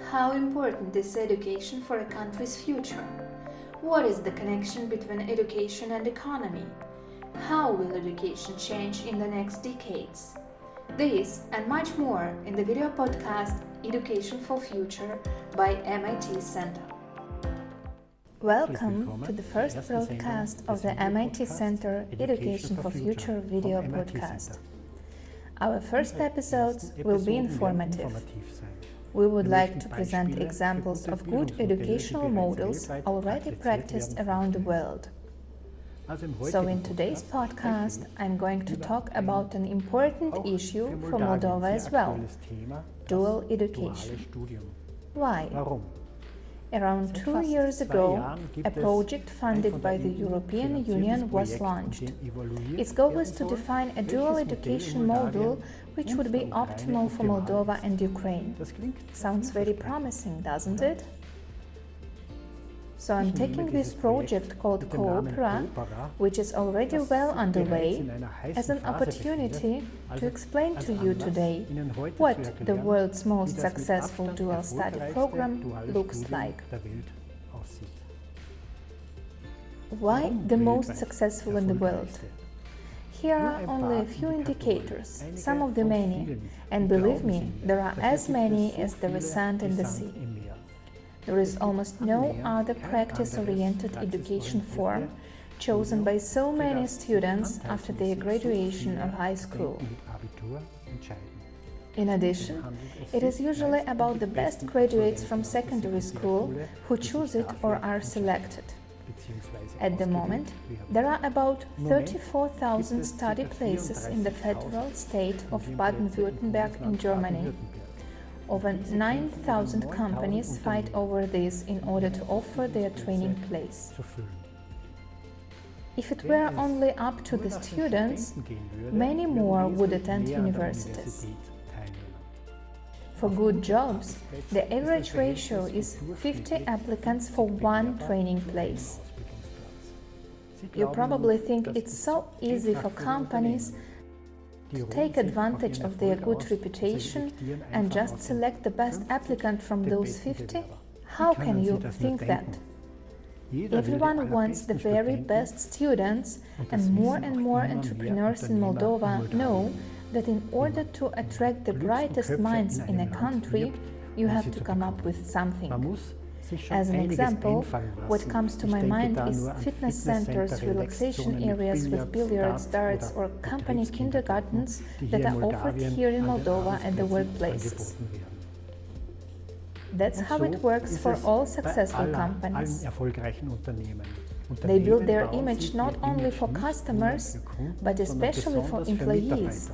How important is education for a country's future? What is the connection between education and economy? How will education change in the next decades? This and much more in the video podcast Education for Future by MIT Center. Welcome to the first broadcast of the MIT Center Education for Future video podcast. Our first episodes will be informative. We would like to present examples of good educational models already practiced around the world. So in today's podcast, I'm going to talk about an important issue for Moldova as well: dual education. Why? Around 2 years ago, a project funded by the European Union was launched. Its goal was to define a dual education model which would be optimal for Moldova and Ukraine. Sounds very promising, doesn't it? So I'm taking this project called Coopera, which is already well underway, as an opportunity to explain to you today what the world's most successful dual study program looks like. Why the most successful in the world? Here are only a few indicators, some of the many, and believe me, there are as many as there is sand in the sea. There is almost no other practice-oriented education form chosen by so many students after their graduation or high school. In addition, it is usually about the best graduates from secondary school who choose it or are selected. At the moment, there are about 34,000 study places in the federal state of Baden-Württemberg in Germany. Over 9,000 companies fight over this in order to offer their training place. If it were only up to the students, many more would attend universities. For good jobs, the average ratio is 50 applicants for one training place. You probably think it's so easy for companies to take advantage of their good reputation and just select the best applicant from those 50? How can you think that? Everyone wants the very best students, and more entrepreneurs in Moldova know that in order to attract the brightest minds in a country, you have to come up with something. As an example, what comes to my mind is fitness centers, relaxation areas with billiards, darts, or company kindergartens that are offered here in Moldova at the workplaces. That's how it works for all successful companies. They build their image not only for customers, but especially for employees.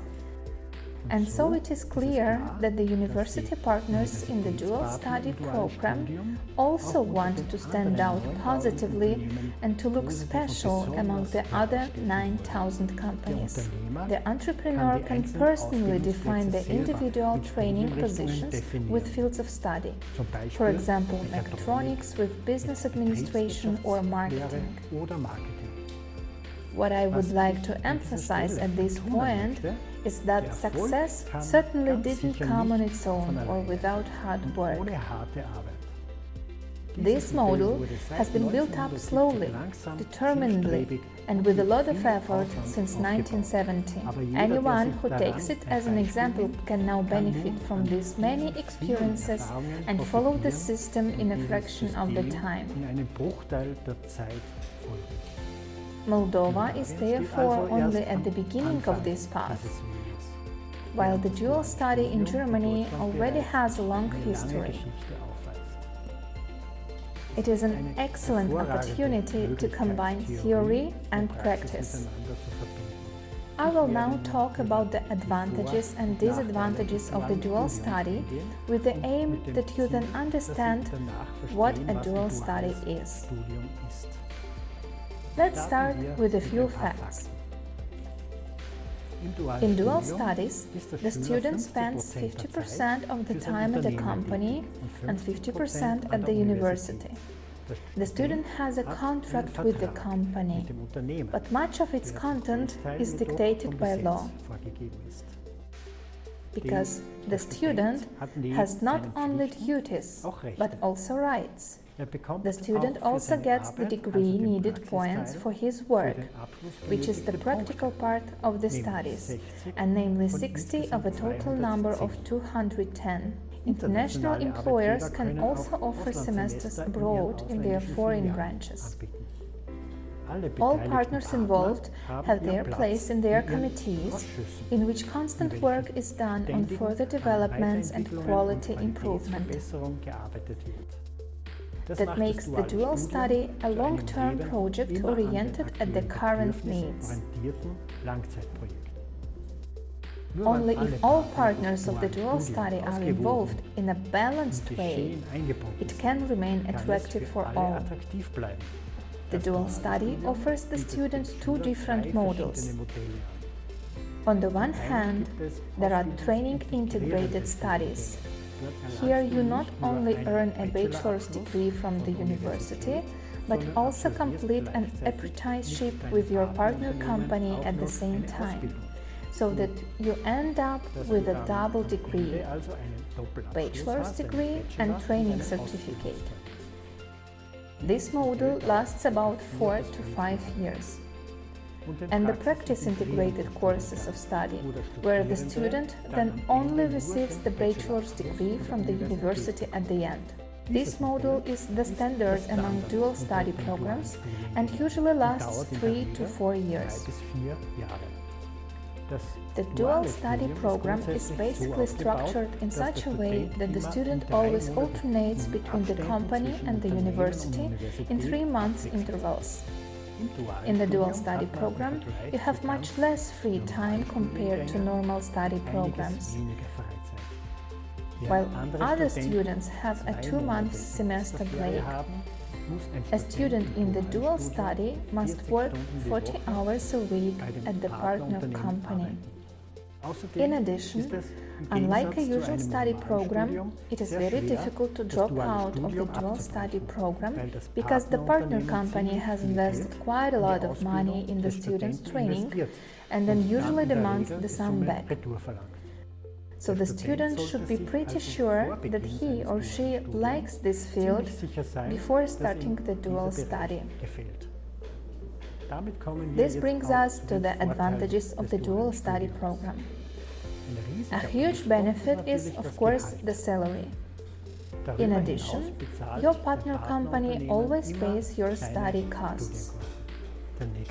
And so it is clear that the university partners in the dual study program also want to stand out positively and to look special among the other 9,000 companies. The entrepreneur can personally define the individual training positions with fields of study, for example, mechatronics with business administration or marketing. What I would like to emphasize at this point is that success certainly didn't come on its own or without hard work. This model has been built up slowly, determinedly, and with a lot of effort since 1970. Anyone who takes it as an example can now benefit from these many experiences and follow the system in a fraction of the time. Moldova is therefore only at the beginning of this path, while the dual study in Germany already has a long history. It is an excellent opportunity to combine theory and practice. I will now talk about the advantages and disadvantages of the dual study with the aim that you then understand what a dual study is. Let's start with a few facts. In dual studies, the student spends 50% of the time at the company and 50% at the university. The student has a contract with the company, but much of its content is dictated by law. because the student has not only duties but also rights. The student also gets the degree needed points for his work, which is the practical part of the studies, and namely 60 of a total number of 210. International employers can also offer semesters abroad in their foreign branches. All partners involved have their place in their committees, in which constant work is done on further developments and quality improvement. That makes the dual study a long-term project oriented at the current needs. Only if all partners of the dual study are involved in a balanced way, it can remain attractive for all. The dual study offers the student two different models. On the one hand, there are training-integrated studies. Here you not only earn a bachelor's degree from the university, but also complete an apprenticeship with your partner company at the same time, so that you end up with a double degree, bachelor's degree and training certificate. This model lasts about 4 to 5 years. And the practice-integrated courses of study, where the student then only receives the bachelor's degree from the university at the end. This model is the standard among dual study programs and usually lasts 3 to 4 years. The dual study program is basically structured in such a way that the student always alternates between the company and the university in 3-month intervals. In the dual study program, you have much less free time compared to normal study programs. While other students have a 2-month semester break, a student in the dual study must work 40 hours a week at the partner company. In addition, unlike a usual study program, it is very difficult to drop out of the dual study program because the partner company has invested quite a lot of money in the student's training and then usually demands the sum back. So the student should be pretty sure that he or she likes this field before starting the dual study. This brings us to the advantages of the dual study program. A huge benefit is, of course, the salary. In addition, your partner company always pays your study costs.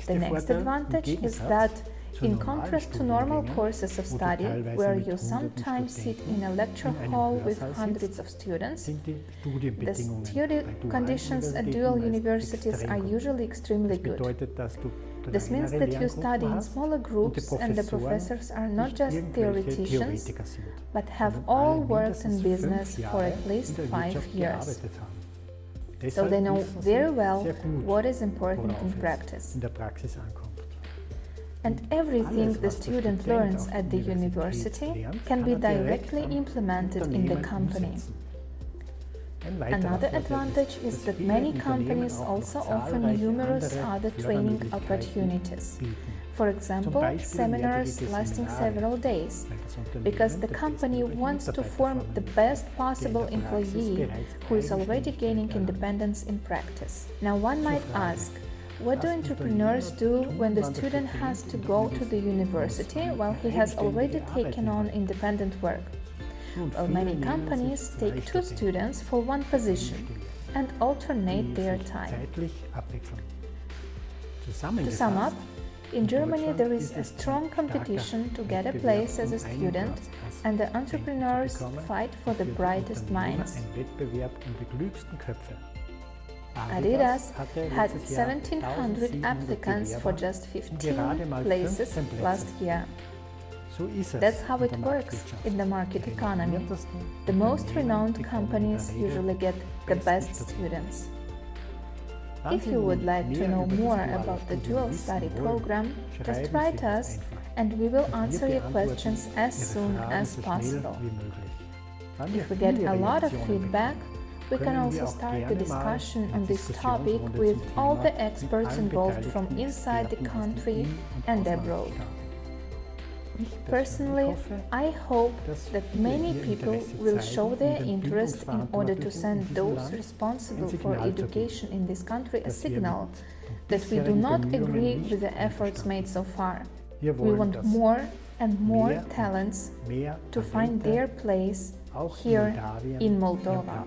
The next advantage is that, in contrast to normal courses of study, where you sometimes sit in a lecture hall with hundreds of students, the study conditions at dual universities are usually extremely good. This means that you study in smaller groups and the professors are not just theoreticians, but have all worked in business for at least 5 years. So they know very well what is important in practice. And everything the student learns at the university can be directly implemented in the company. Another advantage is that many companies also offer numerous other training opportunities. For example, seminars lasting several days, because the company wants to form the best possible employee who is already gaining independence in practice. Now one might ask, what do entrepreneurs do when the student has to go to the university while he has already taken on independent work? Well, many companies take 2 students for one position and alternate their time. To sum up, in Germany there is a strong competition to get a place as a student, and the entrepreneurs fight for the brightest minds. Adidas had 1,700 applicants for just 15 places last year. That's how it works in the market economy. The most renowned companies usually get the best students. If you would like to know more about the dual study program, just write us and we will answer your questions as soon as possible. If we get a lot of feedback, we can also start the discussion on this topic with all the experts involved from inside the country and abroad. Personally, I hope that many people will show their interest in order to send those responsible for education in this country a signal that we do not agree with the efforts made so far. We want more and more talents to find their place here in Moldova.